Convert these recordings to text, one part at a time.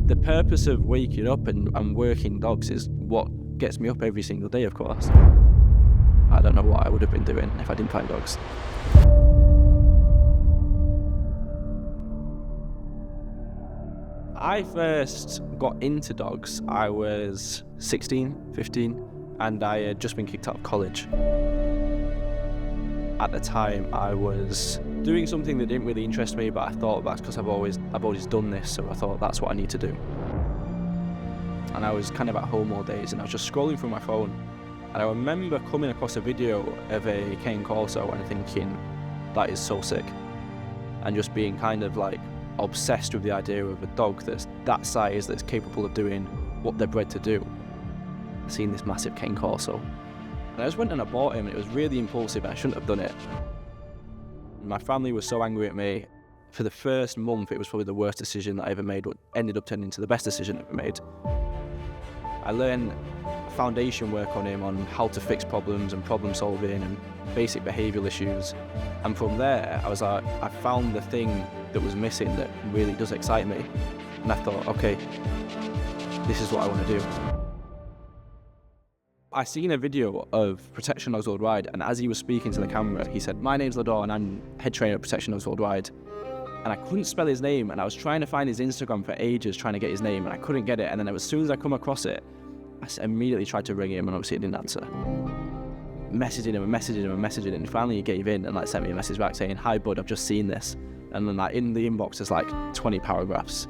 The purpose of waking up and working dogs is what gets me up every single day, of course. I don't know what I would have been doing if I didn't find dogs. I first got into dogs, I was 16, 15, and I had just been kicked out of college. At the time, I was doing something that didn't really interest me, but I thought that's because I've always done this, so I thought that's what I need to do. And I was kind of at home all days, and I was just scrolling through my phone, and I remember coming across a video of a cane Corso and thinking, that is so sick, and just being kind of like obsessed with the idea of a dog that's that size, that's capable of doing what they're bred to do. Seeing this massive cane Corso, and I just went and I bought him, and it was really impulsive, and I shouldn't have done it. My family was so angry at me. For the first month, it was probably the worst decision that I ever made, what ended up turning into the best decision I ever made. I learned foundation work on him, on how to fix problems and problem solving and basic behavioural issues. And from there, I was like, I found the thing that was missing that really does excite me. And I thought, okay, this is what I want to do. I seen a video of Protection Dogs Worldwide, and as he was speaking to the camera, he said, "My name's Lador and I'm head trainer at Protection Dogs Worldwide." And I couldn't spell his name, and I was trying to find his Instagram for ages, trying to get his name, and I couldn't get it. And then as soon as I come across it, I immediately tried to ring him, and obviously he didn't answer. Messaging him, and finally he gave in and like sent me a message back saying, "Hi bud, I've just seen this." And then like in the inbox there's like 20 paragraphs.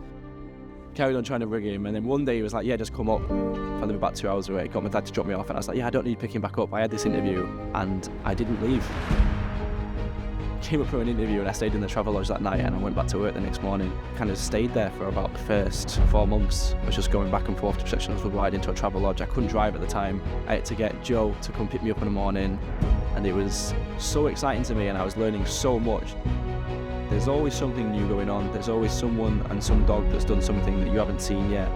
Carried on trying to ring him, and then one day he was like, "Yeah, just come up." I live about 2 hours away. Got my dad to drop me off, and I was like, "Yeah, I don't need picking back up. I had this interview," and I didn't leave. Came up for an interview, and I stayed in the travel lodge that night, and I went back to work the next morning. Kind of stayed there for about the first 4 months. I was just going back and forth to Protection Dogs Worldwide into a travel lodge. I couldn't drive at the time. I had to get Joe to come pick me up in the morning, and it was so exciting to me, and I was learning so much. There's always something new going on. There's always someone and some dog that's done something that you haven't seen yet.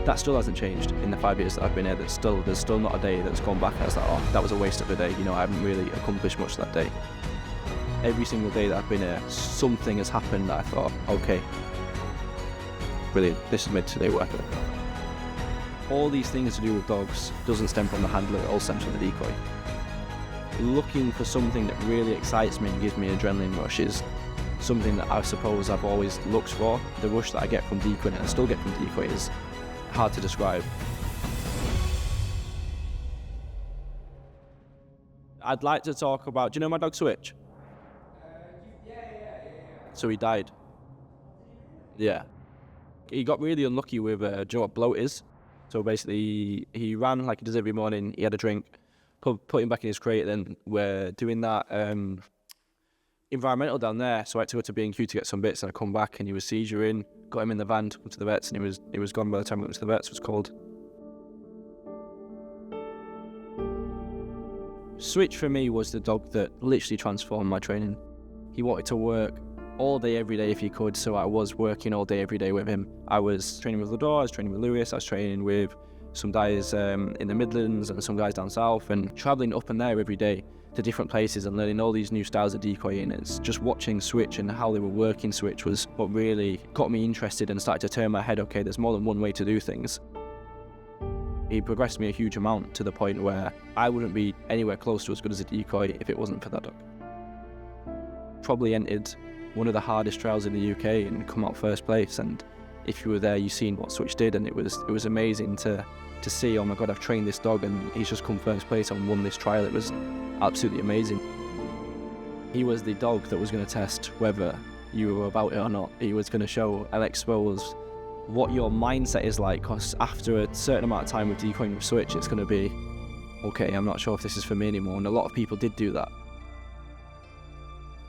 That still hasn't changed in the 5 years that I've been here. There's still not a day that's gone back and I was like, oh, that was a waste of a day. You know, I haven't really accomplished much that day. Every single day that I've been here, something has happened that I thought, okay, brilliant, this has made today worth it. All these things to do with dogs doesn't stem from the handler, it all stems from the decoy. Looking for something that really excites me and gives me an adrenaline rush is something that I suppose I've always looked for. The rush that I get from decoying, and I still get from decoy, is hard to describe. I'd like to talk about, do you know my dog Switch? So he died. Yeah. He got really unlucky with, do you know what bloat is? So basically, he ran like he does every morning, he had a drink, put him back in his crate, then we're doing that environmental down there, so I had to go to B&Q to get some bits, and I come back and he was seizuring, got him in the van, took him to the vets, and he was gone by the time we went to the vets. It was cold. Switch for me was the dog that literally transformed my training. He wanted to work all day, every day if he could, so I was working all day, every day with him. I was training with Lador, I was training with Lewis, I was training with some guys in the Midlands and some guys down south, and travelling up and there every day to different places and learning all these new styles of decoying. It's just watching Switch and how they were working Switch was what really got me interested and started to turn my head, okay, there's more than one way to do things. He progressed me a huge amount to the point where I wouldn't be anywhere close to as good as a decoy if it wasn't for that dog. Probably entered one of the hardest trials in the UK and come out first place, and if you were there, you seen what Switch did, and it was amazing to see, oh my god, I've trained this dog and he's just come first place and won this trial. It was absolutely amazing. He was the dog that was going to test whether you were about it or not. He was going to show and expose what your mindset is like, because after a certain amount of time with decoying with Switch, it's going to be, okay, I'm not sure if this is for me anymore, and a lot of people did do that.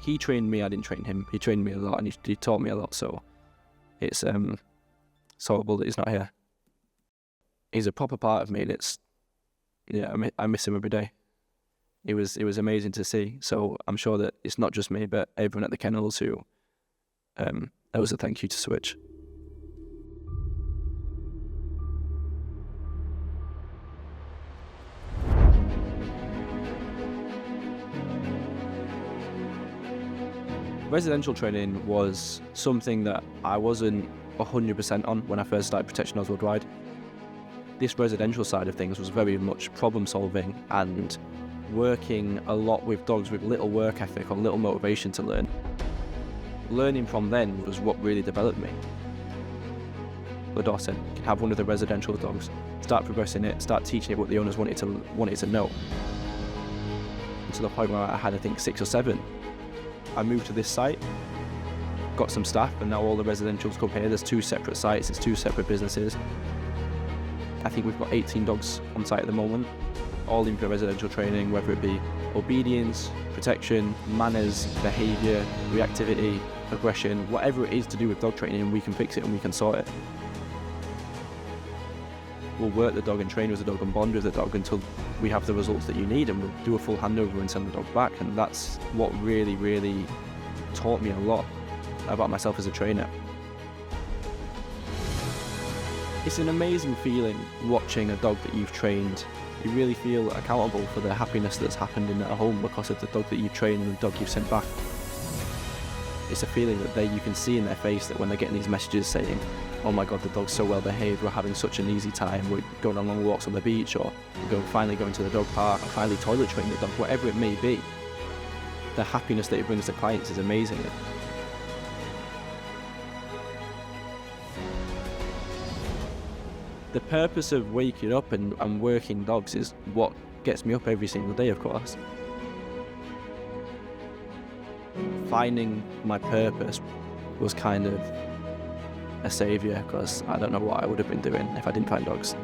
He trained me, I didn't train him. He trained me a lot and he taught me a lot, so it's horrible that he's not here. He's a proper part of me, and it's, yeah, I miss him every day. It was amazing to see, so I'm sure that it's not just me, but everyone at the kennels who owes a thank you to Switch. Residential training was something that I wasn't 100% on when I first started Protection Dogs Worldwide. This residential side of things was very much problem solving and working a lot with dogs with little work ethic or little motivation to learn. Learning from then was what really developed me. Lador said, you can have one of the residential dogs, start progressing it, start teaching it what the owners wanted to know. To the point where I had, I think, 6 or 7. I moved to this site, got some staff, and now all the residentials come here. There's 2 separate sites, it's 2 separate businesses. I think we've got 18 dogs on site at the moment, all in for residential training, whether it be obedience, protection, manners, behaviour, reactivity, aggression, whatever it is to do with dog training, we can fix it and we can sort it. We'll work the dog and train with the dog and bond with the dog until we have the results that you need, and we'll do a full handover and send the dog back. And that's what really, really taught me a lot about myself as a trainer. It's an amazing feeling watching a dog that you've trained. You really feel accountable for the happiness that's happened in their home because of the dog that you've trained and the dog you've sent back. It's a feeling that you can see in their face, that when they're getting these messages saying, oh my god, the dog's so well behaved, we're having such an easy time, we're going on long walks on the beach, or we're finally going to the dog park, or finally toilet train the dog, whatever it may be. The happiness that it brings to clients is amazing. The purpose of waking up and working dogs is what gets me up every single day, of course. Finding my purpose was kind of a saviour, because I don't know what I would have been doing if I didn't find dogs.